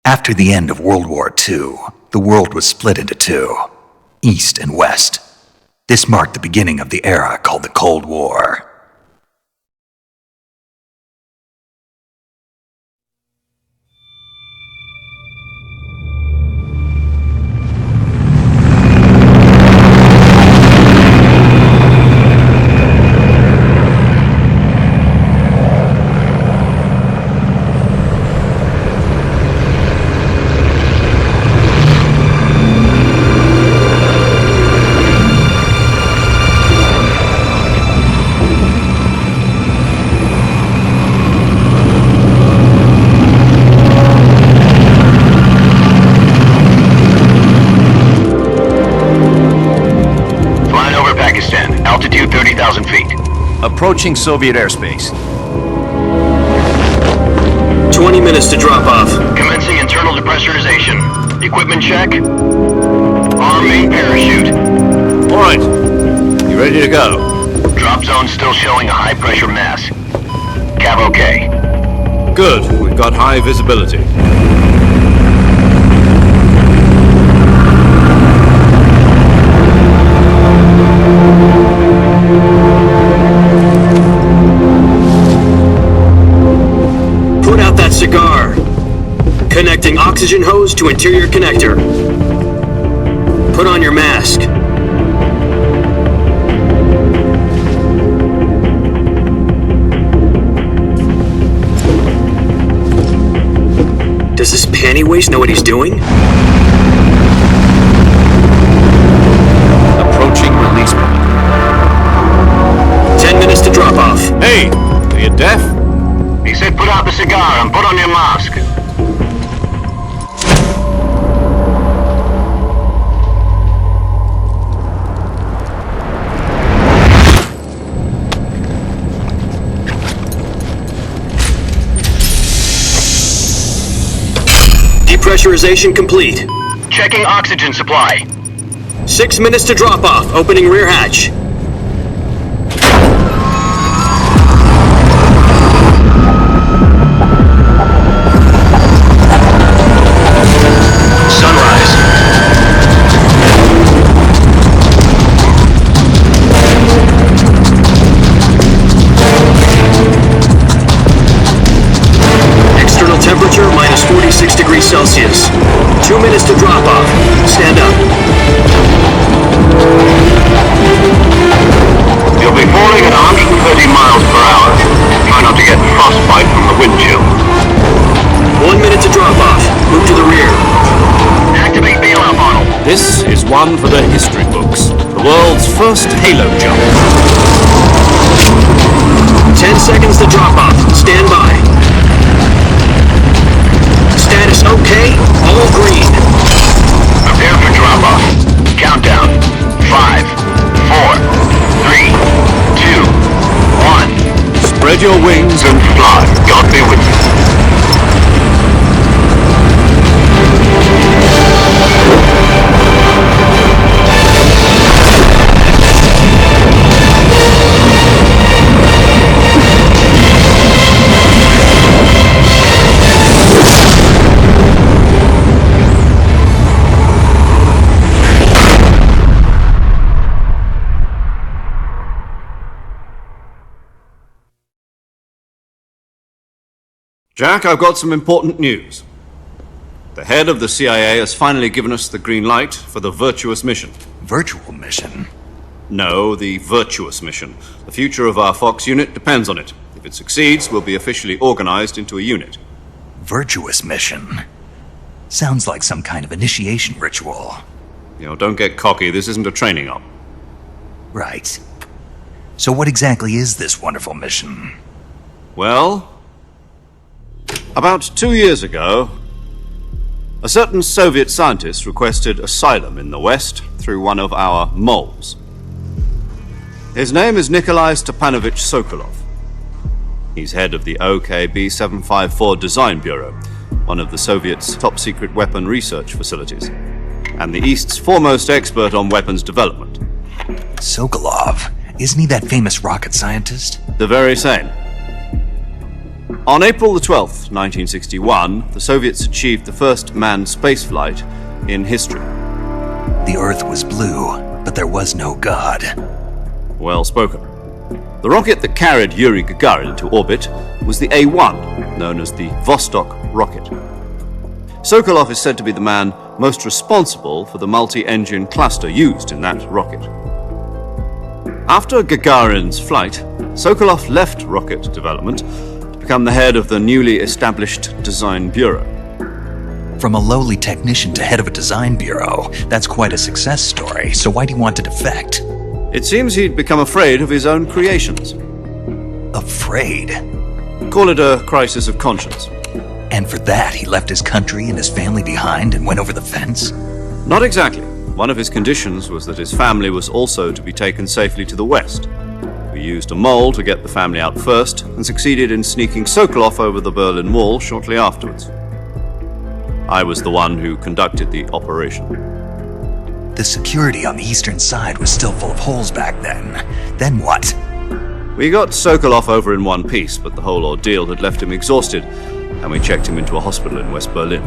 After the end of World War II, the world was split into two, East and West. This marked the beginning of the era called the Cold War. Approaching Soviet airspace. 20 minutes to drop off. Commencing internal depressurization. Equipment check. Arm main parachute. All right. You ready to go? Drop zone still showing a high pressure mass. Cav okay. Good. We've got high visibility. Cigar. Connecting oxygen hose to interior connector. Put on your mask. Does this panty waste know what he's doing? Approaching release point. 10 minutes to drop off. Hey, are you deaf? He said put out the cigar and put on your mask. Depressurization complete. Checking oxygen supply. 6 minutes to drop off. Opening rear hatch. Celsius. 2 minutes to drop off. Stand up. You'll be falling at 130 miles per hour. Try not to get frostbite from the wind chill. 1 minute to drop off. Move to the rear. Activate bailout model. This is one for the history books. The world's first halo jump. 10 seconds to drop off. Stand by. Status okay, all green. Prepare for drop-off. Countdown. 5, 4, 3, 2, 1. Spread your wings And fly. God be with you. Jack, I've got some important news. The head of the CIA has finally given us the green light for the virtuous mission. Virtual mission? No, the virtuous mission. The future of our Fox unit depends on it. If it succeeds, we'll be officially organized into a unit. Virtuous mission? Sounds like some kind of initiation ritual. You know, don't get cocky. This isn't a training op. Right. So what exactly is this wonderful mission? Well, about 2 years ago, a certain Soviet scientist requested asylum in the West through one of our moles. His name is Nikolai Stepanovich Sokolov. He's head of the OKB-754 Design Bureau, one of the Soviets' top-secret weapon research facilities, and the East's foremost expert on weapons development. Sokolov? Isn't he that famous rocket scientist? The very same. On April the 12th, 1961, the Soviets achieved the first manned spaceflight in history. The Earth was blue, but there was no God. Well spoken. The rocket that carried Yuri Gagarin into orbit was the A-1, known as the Vostok rocket. Sokolov is said to be the man most responsible for the multi-engine cluster used in that rocket. After Gagarin's flight, Sokolov left rocket development to become the head of the newly established Design Bureau. From a lowly technician to head of a design bureau, that's quite a success story, so why do you want to defect? It seems he'd become afraid of his own creations. Afraid? Call it a crisis of conscience. And for that, he left his country and his family behind and went over the fence? Not exactly. One of his conditions was that his family was also to be taken safely to the west. We used a mole to get the family out first and succeeded in sneaking Sokolov over the Berlin Wall shortly afterwards. I was the one who conducted the operation. The security on the eastern side was still full of holes back then. Then what? We got Sokolov over in one piece, but the whole ordeal had left him exhausted, and we checked him into a hospital in West Berlin.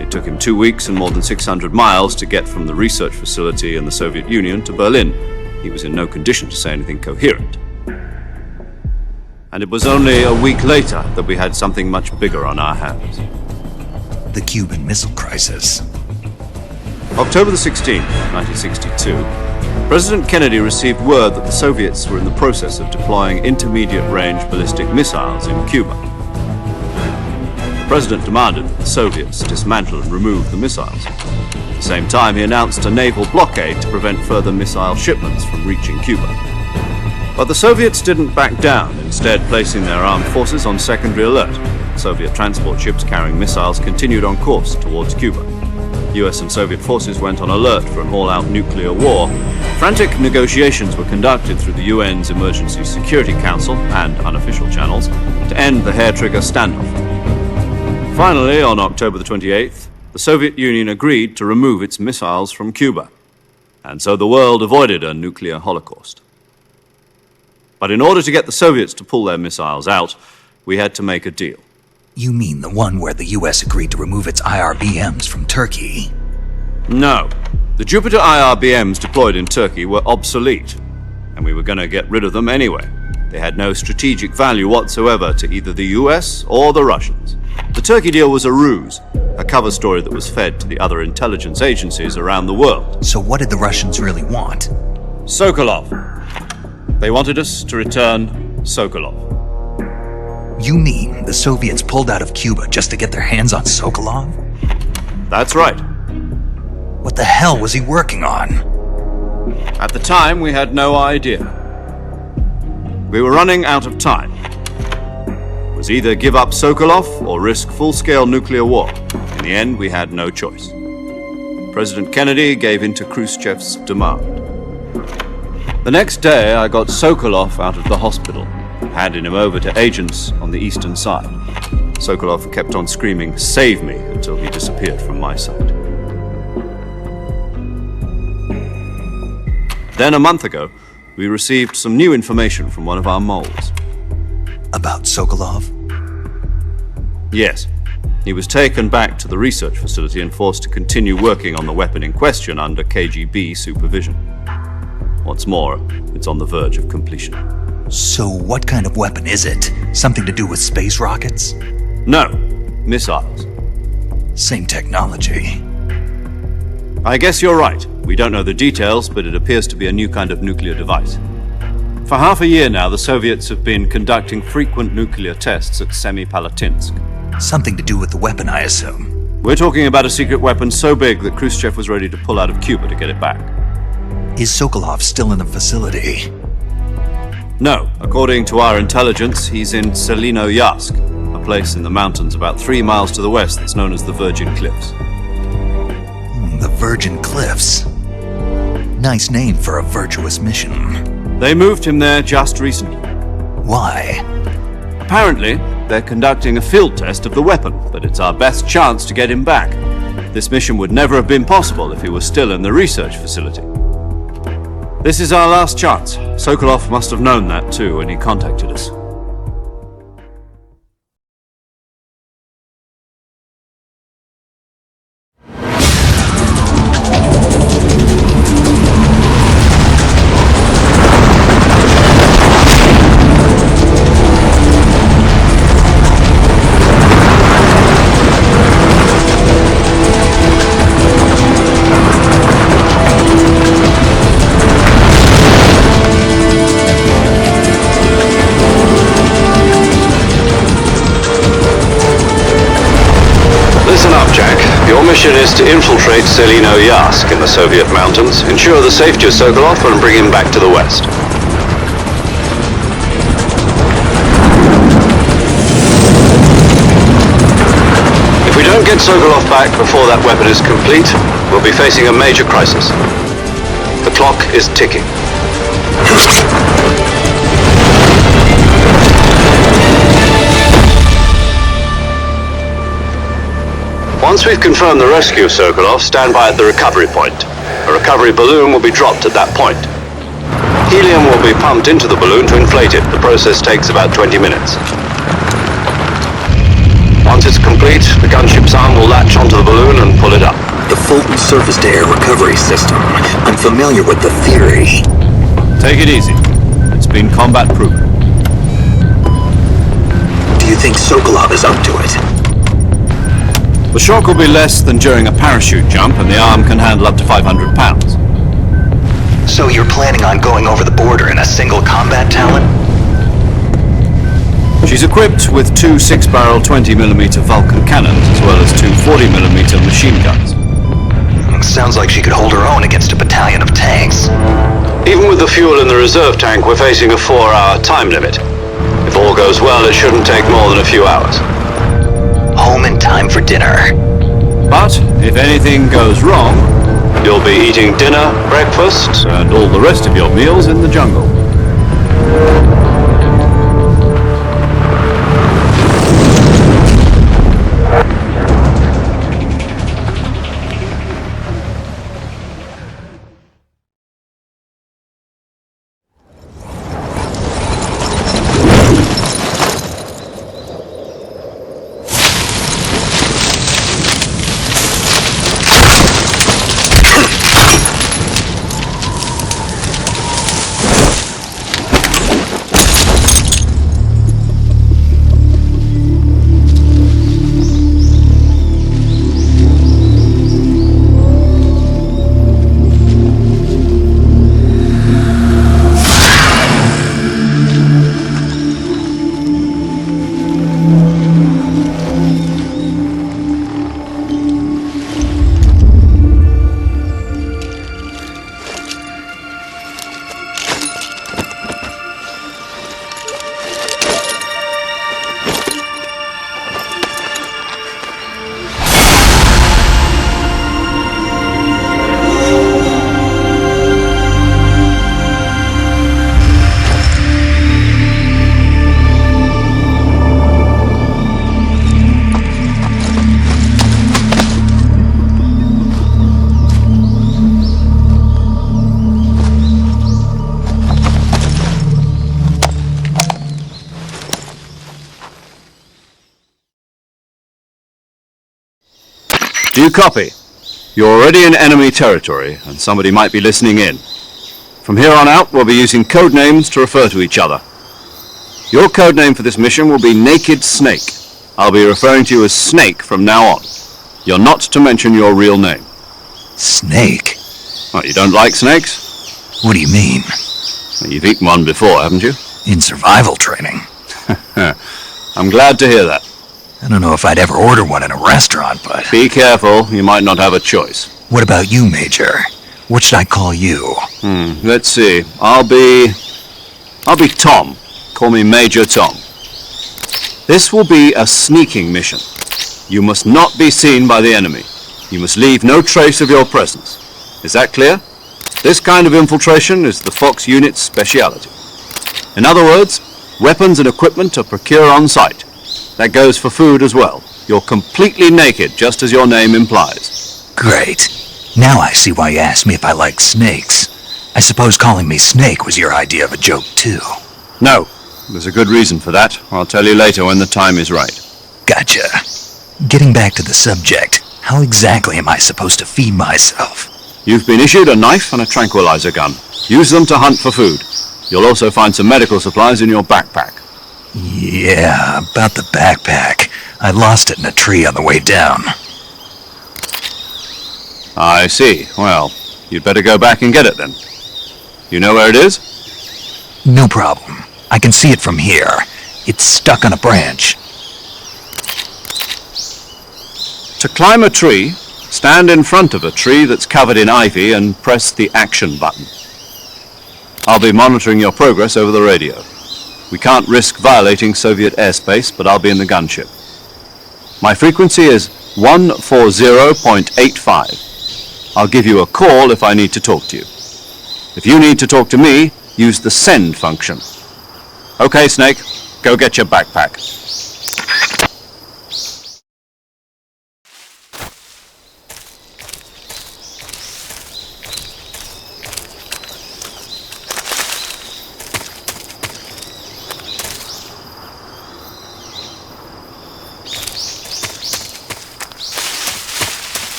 It took him 2 weeks and more than 600 miles to get from the research facility in the Soviet Union to Berlin. He was in no condition to say anything coherent. And it was only a week later that we had something much bigger on our hands. The Cuban Missile Crisis. October the 16th, 1962, President Kennedy received word that the Soviets were in the process of deploying intermediate-range ballistic missiles in Cuba. The President demanded that the Soviets dismantle and remove the missiles. At the same time, he announced a naval blockade to prevent further missile shipments from reaching Cuba. But the Soviets didn't back down, instead placing their armed forces on secondary alert. Soviet transport ships carrying missiles continued on course towards Cuba. US and Soviet forces went on alert for an all-out nuclear war. Frantic negotiations were conducted through the UN's Emergency Security Council and unofficial channels to end the hair-trigger standoff. Finally, on October the 28th, the Soviet Union agreed to remove its missiles from Cuba. And so the world avoided a nuclear holocaust. But in order to get the Soviets to pull their missiles out, we had to make a deal. You mean the one where the US agreed to remove its IRBMs from Turkey? No. The Jupiter IRBMs deployed in Turkey were obsolete, and we were going to get rid of them anyway. They had no strategic value whatsoever to either the US or the Russians. The Turkey deal was a ruse, a cover story that was fed to the other intelligence agencies around the world. So what did the Russians really want? Sokolov. They wanted us to return Sokolov. You mean the Soviets pulled out of Cuba just to get their hands on Sokolov? That's right. What the hell was he working on? At the time, we had no idea. We were running out of time. It was either give up Sokolov or risk full-scale nuclear war. In the end, we had no choice. President Kennedy gave in to Khrushchev's demand. The next day, I got Sokolov out of the hospital, handing him over to agents on the eastern side. Sokolov kept on screaming, "Save me," until he disappeared from my sight. Then a month ago, we received some new information from one of our moles. About Sokolov? Yes. He was taken back to the research facility and forced to continue working on the weapon in question under KGB supervision. What's more, it's on the verge of completion. So what kind of weapon is it? Something to do with space rockets? No, missiles. Same technology. I guess you're right. We don't know the details, but it appears to be a new kind of nuclear device. For half a year now, the Soviets have been conducting frequent nuclear tests at Semipalatinsk. Something to do with the weapon, I assume. We're talking about a secret weapon so big that Khrushchev was ready to pull out of Cuba to get it back. Is Sokolov still in the facility? No. According to our intelligence, he's in Selinoyarsk, a place in the mountains about 3 miles to the west that's known as the Virgin Cliffs. The Virgin Cliffs. Nice name for a virtuous mission. They moved him there just recently. Why? Apparently, they're conducting a field test of the weapon, but it's our best chance to get him back. This mission would never have been possible if he was still in the research facility. This is our last chance. Sokolov must have known that too when he contacted us. mission is to infiltrate Selino Yask in the Soviet mountains, ensure the safety of Sokolov, and bring him back to the West. If we don't get Sokolov back before that weapon is complete, we'll be facing a major crisis. The clock is ticking. Once we've confirmed the rescue of Sokolov, stand by at the recovery point. A recovery balloon will be dropped at that point. Helium will be pumped into the balloon to inflate it. The process takes about 20 minutes. Once it's complete, the gunship's arm will latch onto the balloon and pull it up. The Fulton surface-to-air recovery system. I'm familiar with the theory. Take it easy. It's been combat-proven. Do you think Sokolov is up to it? The shock will be less than during a parachute jump, and the arm can handle up to 500 pounds. So you're planning on going over the border in a single combat Talon? She's equipped with two 6-barrel 20mm Vulcan cannons, as well as two 40mm machine guns. Sounds like she could hold her own against a battalion of tanks. Even with the fuel in the reserve tank, we're facing a 4-hour time limit. If all goes well, it shouldn't take more than a few hours. Home in time for dinner. But if anything goes wrong, you'll be eating dinner, breakfast, and all the rest of your meals in the jungle. Do you copy? You're already in enemy territory, and somebody might be listening in. From here on out, we'll be using code names to refer to each other. Your code name for this mission will be Naked Snake. I'll be referring to you as Snake from now on. You're not to mention your real name. Snake? Well, you don't like snakes? What do you mean? Well, you've eaten one before, haven't you? In survival training. I'm glad to hear that. I don't know if I'd ever order one in a restaurant, but... Be careful, you might not have a choice. What about you, Major? What should I call you? Let's see. I'll be Tom. Call me Major Tom. This will be a sneaking mission. You must not be seen by the enemy. You must leave no trace of your presence. Is that clear? This kind of infiltration is the Fox unit's speciality. In other words, weapons and equipment are procured on site. That goes for food as well. You're completely naked, just as your name implies. Great. Now I see why you asked me if I like snakes. I suppose calling me Snake was your idea of a joke, too. No. There's a good reason for that. I'll tell you later when the time is right. Gotcha. Getting back to the subject, how exactly am I supposed to feed myself? You've been issued a knife and a tranquilizer gun. Use them to hunt for food. You'll also find some medical supplies in your backpack. Yeah, about the backpack. I lost it in a tree on the way down. I see. Well, you'd better go back and get it then. You know where it is? No problem. I can see it from here. It's stuck on a branch. To climb a tree, Stand in front of a tree that's covered in ivy and press the action button. I'll be monitoring your progress over the radio. We can't risk violating Soviet airspace, but I'll be in the gunship. My frequency is 140.85. I'll give you a call if I need to talk to you. If you need to talk to me, use the send function. Okay, Snake, go get your backpack.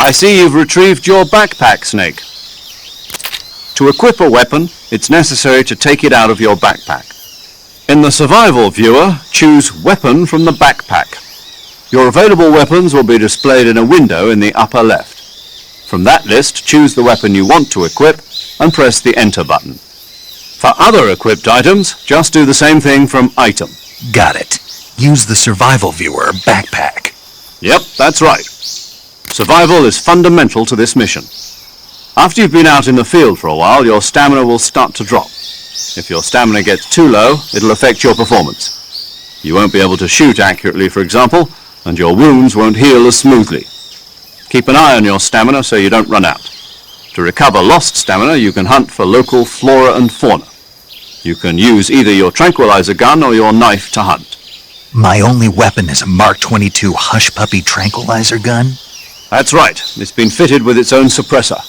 I see you've retrieved your backpack, Snake. To equip a weapon, it's necessary to take it out of your backpack. In the survival viewer, choose Weapon from the backpack. Your available weapons will be displayed in a window in the upper left. From that list, choose the weapon you want to equip and press the Enter button. For other equipped items, just do the same thing from Item. Got it. Use the survival viewer backpack. Yep, that's right. Survival is fundamental to this mission. After you've been out in the field for a while, your stamina will start to drop. If your stamina gets too low, it'll affect your performance. You won't be able to shoot accurately, for example, and your wounds won't heal as smoothly. Keep an eye on your stamina so you don't run out. To recover lost stamina, you can hunt for local flora and fauna. You can use either your tranquilizer gun or your knife to hunt. My only weapon is a Mark 22 Hush Puppy tranquilizer gun? That's right. It's been fitted with its own suppressor.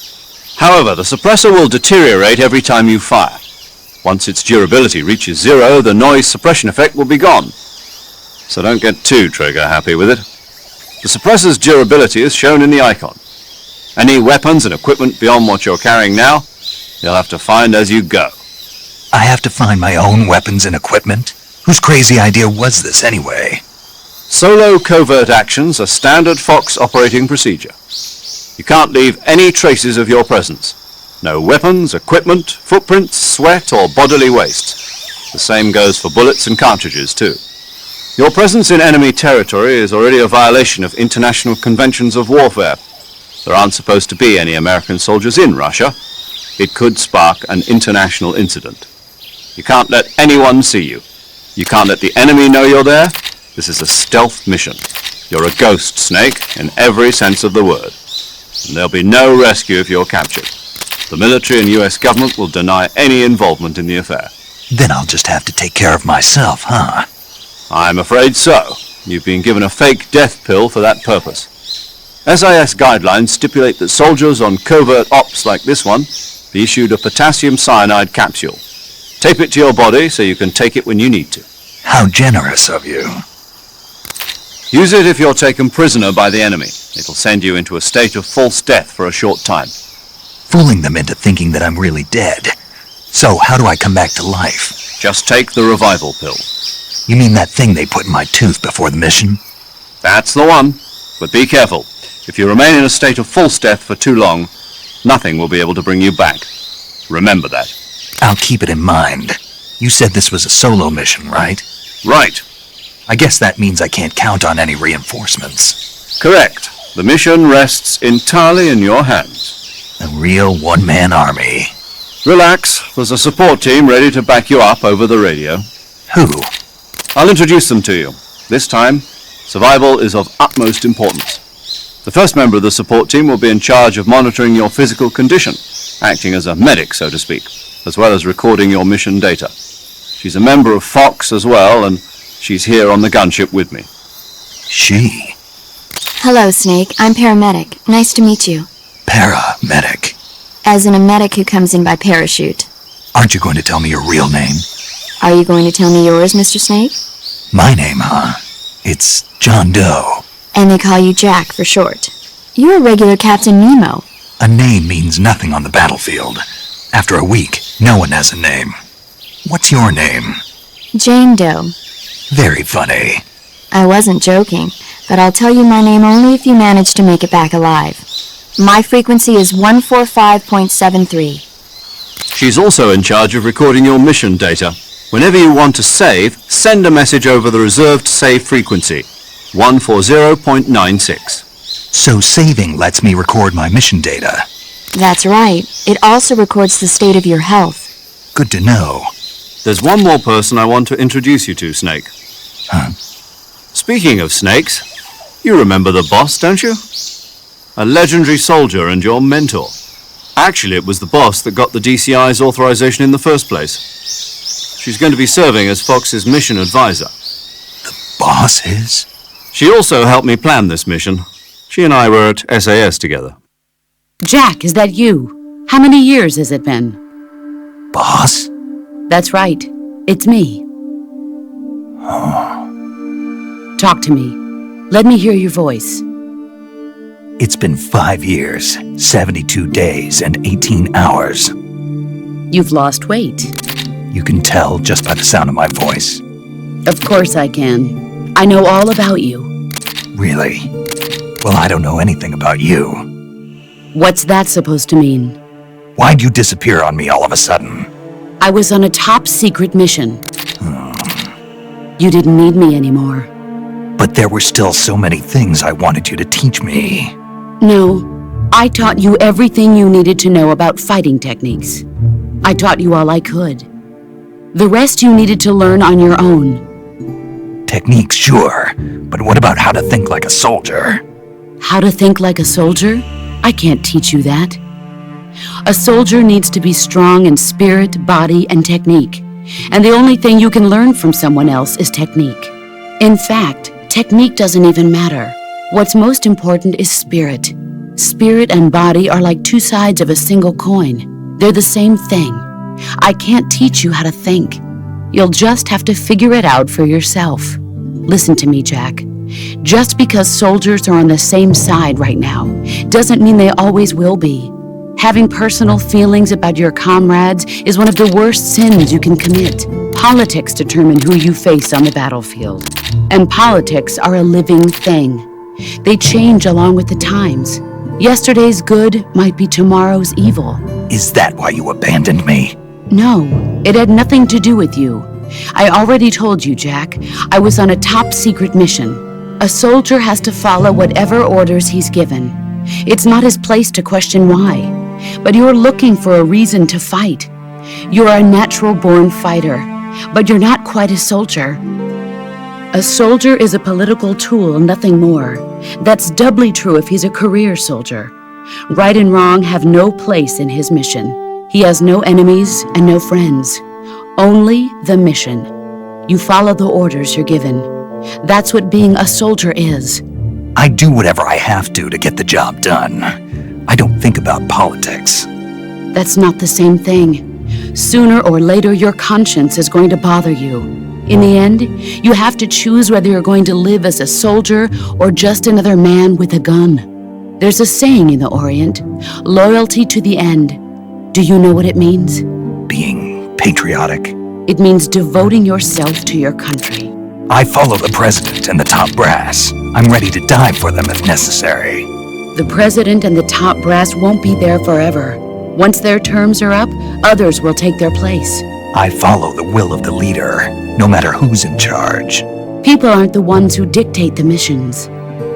However, the suppressor will deteriorate every time you fire. Once its durability reaches zero, the noise suppression effect will be gone. So don't get too trigger happy with it. The suppressor's durability is shown in the icon. Any weapons and equipment beyond what you're carrying now, you'll have to find as you go. I have to find my own weapons and equipment? Whose crazy idea was this anyway? Solo covert actions are standard Fox operating procedure. You can't leave any traces of your presence. No weapons, equipment, footprints, sweat, or bodily waste. The same goes for bullets and cartridges, too. Your presence in enemy territory is already a violation of international conventions of warfare. There aren't supposed to be any American soldiers in Russia. It could spark an international incident. You can't let anyone see you. You can't let the enemy know you're there. This is a stealth mission. You're a ghost, Snake, in every sense of the word. And there'll be no rescue if you're captured. The military and US government will deny any involvement in the affair. Then I'll just have to take care of myself, huh? I'm afraid so. You've been given a fake death pill for that purpose. SIS guidelines stipulate that soldiers on covert ops like this one be issued a potassium cyanide capsule. Tape it to your body so you can take it when you need to. How generous of you. Use it if you're taken prisoner by the enemy. It'll send you into a state of false death for a short time. Fooling them into thinking that I'm really dead. So how do I come back to life? Just take the revival pill. You mean that thing they put in my tooth before the mission? That's the one. But be careful. If you remain in a state of false death for too long, nothing will be able to bring you back. Remember that. I'll keep it in mind. You said this was a solo mission, right? Right. I guess that means I can't count on any reinforcements. Correct. The mission rests entirely in your hands. A real one-man army. Relax. There's a support team ready to back you up over the radio. Who? I'll introduce them to you. This time, survival is of utmost importance. The first member of the support team will be in charge of monitoring your physical condition, acting as a medic, so to speak, as well as recording your mission data. She's a member of Fox as well, and she's here on the gunship with me. She? Hello, Snake. I'm paramedic. Nice to meet you. Paramedic. As in a medic who comes in by parachute. Aren't you going to tell me your real name? Are you going to tell me yours, Mr. Snake? My name, huh? It's John Doe. And they call you Jack for short. You're a regular Captain Nemo. A name means nothing on the battlefield. After a week, no one has a name. What's your name? Jane Doe. Very funny. I wasn't joking, but I'll tell you my name only if you manage to make it back alive. My frequency is 145.73. She's also in charge of recording your mission data. Whenever you want to save, send a message over the reserved save frequency, 140.96. So saving lets me record my mission data. That's right. It also records the state of your health. Good to know. There's one more person I want to introduce you to, Snake. Huh? Speaking of snakes, you remember the boss, don't you? A legendary soldier and your mentor. Actually, it was the boss that got the DCI's authorization in the first place. She's going to be serving as Fox's mission advisor. Boss is? She also helped me plan this mission. She and I were at SAS together. Jack, is that you? How many years has it been? Boss? That's right. It's me. Talk to me. Let me hear your voice. It's been 5 years, 72 days, and 18 hours. You've lost weight. You can tell just by the sound of my voice. Of course I can. I know all about you. Really? Well, I don't know anything about you. What's that supposed to mean? Why'd you disappear on me all of a sudden? I was on a top-secret mission. You didn't need me anymore. But there were still so many things I wanted you to teach me. No, I taught you everything you needed to know about fighting techniques. I taught you all I could. The rest you needed to learn on your own. Techniques, sure. But what about how to think like a soldier? How to think like a soldier? I can't teach you that. A soldier needs to be strong in spirit, body, and technique. And the only thing you can learn from someone else is technique. In fact, technique doesn't even matter. What's most important is spirit. Spirit and body are like two sides of a single coin. They're the same thing. I can't teach you how to think. You'll just have to figure it out for yourself. Listen to me, Jack. Just because soldiers are on the same side right now doesn't mean they always will be. Having personal feelings about your comrades is one of the worst sins you can commit. Politics determine who you face on the battlefield. And politics are a living thing. They change along with the times. Yesterday's good might be tomorrow's evil. Is that why you abandoned me? No, it had nothing to do with you. I already told you, Jack. I was on a top-secret mission. A soldier has to follow whatever orders he's given. It's not his place to question why. But you're looking for a reason to fight. You're a natural-born fighter, but you're not quite a soldier. A soldier is a political tool, nothing more. That's doubly true if he's a career soldier. Right and wrong have no place in his mission. He has no enemies and no friends. Only the mission. You follow the orders you're given. That's what being a soldier is. I do whatever I have to get the job done. I don't think about politics. That's not the same thing. Sooner or later, your conscience is going to bother you. In the end, you have to choose whether you're going to live as a soldier or just another man with a gun. There's a saying in the Orient, loyalty to the end. Do you know what it means? Being patriotic. It means devoting yourself to your country. I follow the president and the top brass. I'm ready to die for them if necessary. The president and the top brass won't be there forever. Once their terms are up, others will take their place. I follow the will of the leader, no matter who's in charge. People aren't the ones who dictate the missions.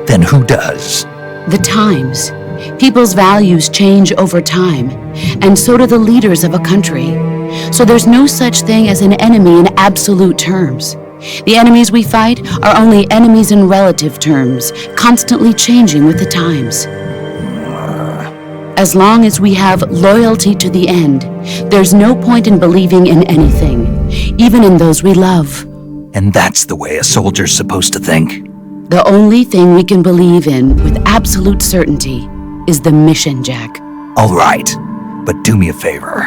Then who does? The times. People's values change over time, and so do the leaders of a country. So there's no such thing as an enemy in absolute terms. The enemies we fight are only enemies in relative terms, constantly changing with the times. As long as we have loyalty to the end, there's no point in believing in anything, even in those we love. And that's the way a soldier's supposed to think? The only thing we can believe in with absolute certainty is the mission, Jack. All right, but do me a favor.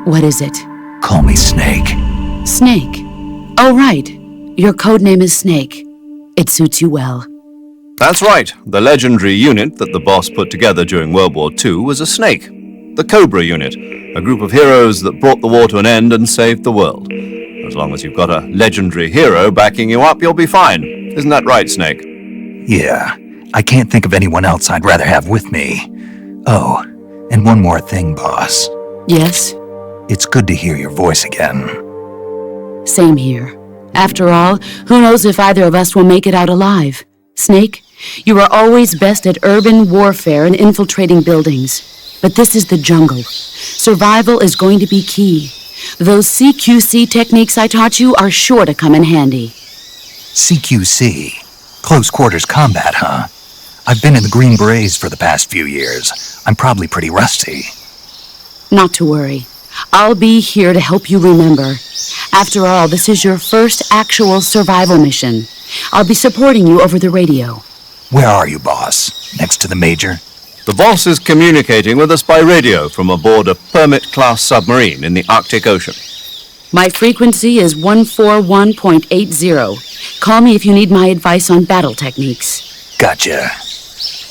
What is it? Call me Snake. Snake. Oh, right. Your code name is Snake. It suits you well. That's right. The legendary unit that the boss put together during World War II was a snake. The Cobra unit, a group of heroes that brought the war to an end and saved the world. As long as you've got a legendary hero backing you up, you'll be fine. Isn't that right, Snake? Yeah, I can't think of anyone else I'd rather have with me. Oh, and one more thing, boss. Yes? It's good to hear your voice again. Same here. After all, who knows if either of us will make it out alive? Snake, you are always best at urban warfare and infiltrating buildings. But this is the jungle. Survival is going to be key. Those CQC techniques I taught you are sure to come in handy. CQC? Close quarters combat, huh? I've been in the Green Berets for the past few years. I'm probably pretty rusty. Not to worry. I'll be here to help you remember. After all, this is your first actual survival mission. I'll be supporting you over the radio. Where are you, boss? Next to the Major? The boss is communicating with us by radio from aboard a Permit-class submarine in the Arctic Ocean. My frequency is 141.80. Call me if you need my advice on battle techniques. Gotcha.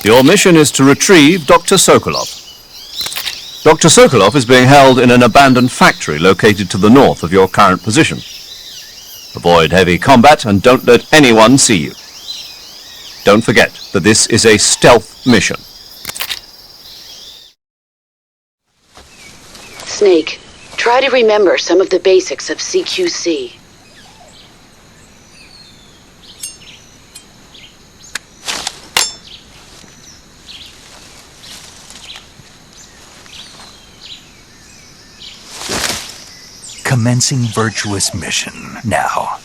Your mission is to retrieve Dr. Sokolov. Dr. Sokolov is being held in an abandoned factory located to the north of your current position. Avoid heavy combat and don't let anyone see you. Don't forget that this is a stealth mission. Snake, try to remember some of the basics of CQC. Commencing virtuous mission now.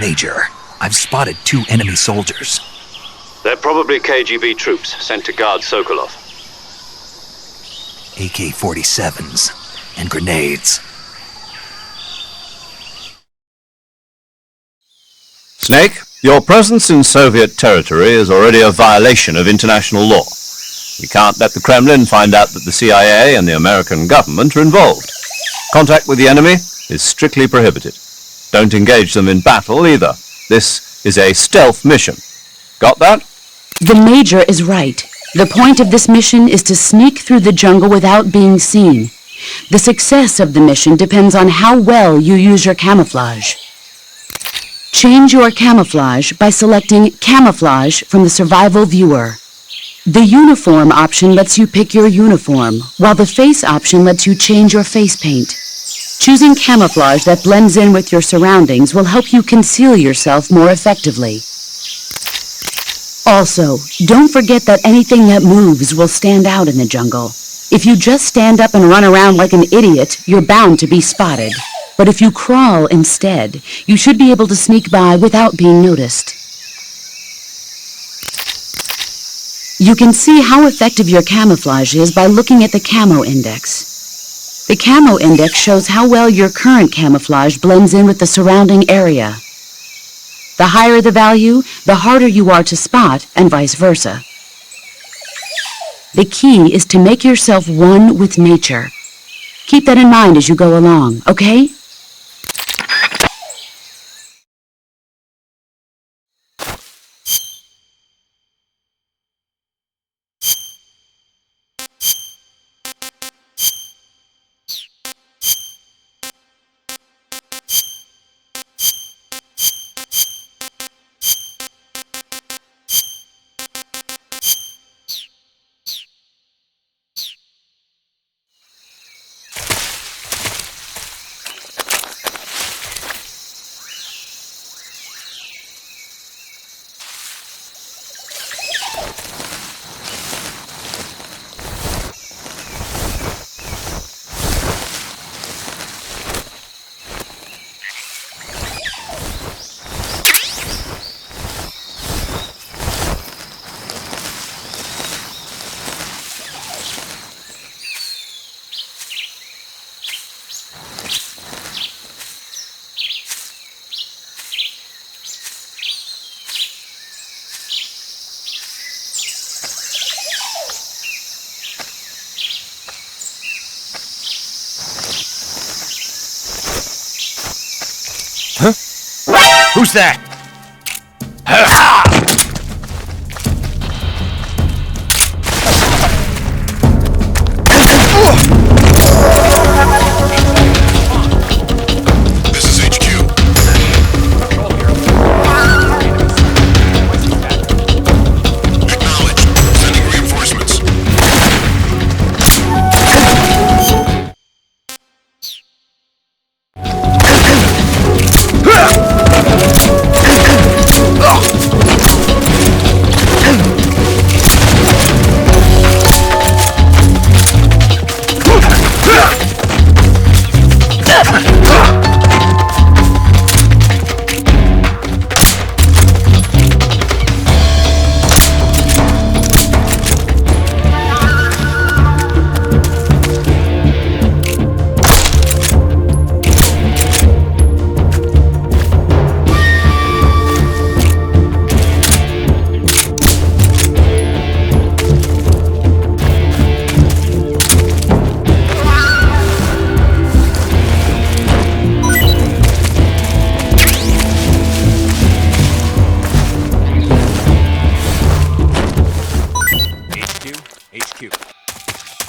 Major, I've spotted 2 enemy soldiers. They're probably KGB troops sent to guard Sokolov. AK-47s and grenades. Snake, your presence in Soviet territory is already a violation of international law. We can't let the Kremlin find out that the CIA and the American government are involved. Contact with the enemy is strictly prohibited. Don't engage them in battle either. This is a stealth mission. Got that? The Major is right. The point of this mission is to sneak through the jungle without being seen. The success of the mission depends on how well you use your camouflage. Change your camouflage by selecting Camouflage from the Survival Viewer. The Uniform option lets you pick your uniform, while the Face option lets you change your face paint. Choosing camouflage that blends in with your surroundings will help you conceal yourself more effectively. Also, don't forget that anything that moves will stand out in the jungle. If you just stand up and run around like an idiot, you're bound to be spotted. But if you crawl instead, you should be able to sneak by without being noticed. You can see how effective your camouflage is by looking at the Camo Index. The Camo Index shows how well your current camouflage blends in with the surrounding area. The higher the value, the harder you are to spot, and vice versa. The key is to make yourself one with nature. Keep that in mind as you go along, okay? Who's that? This is HQ. Acknowledged. Sending reinforcements.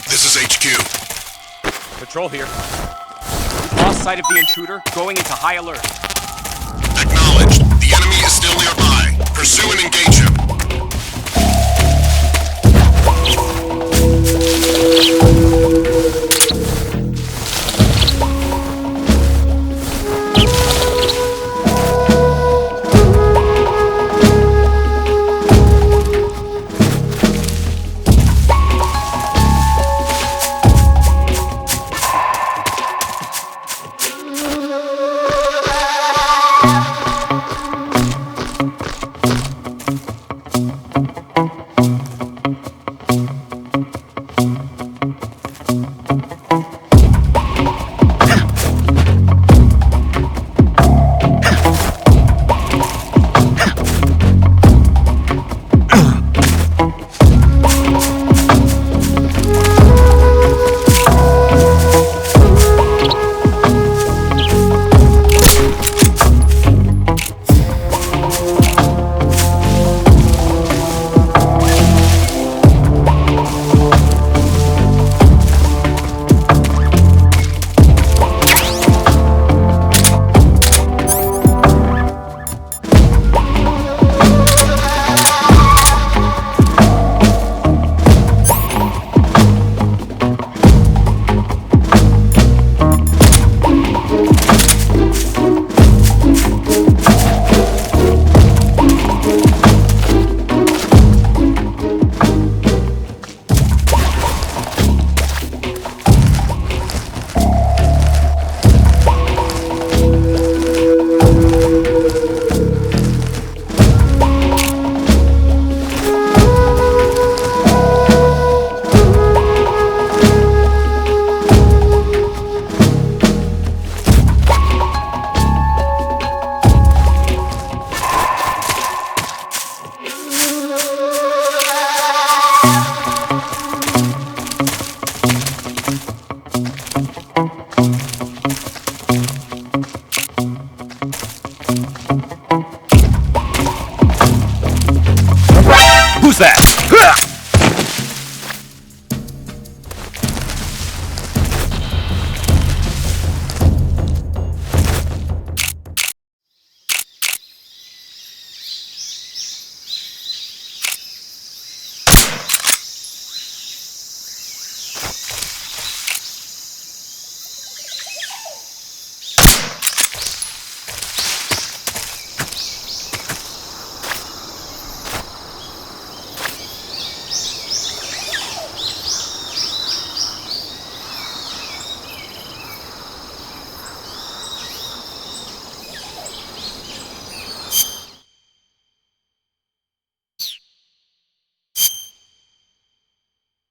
This is HQ. Patrol here. We've lost sight of the intruder, going into high alert. Acknowledged. The enemy is still nearby. Pursue and engage him.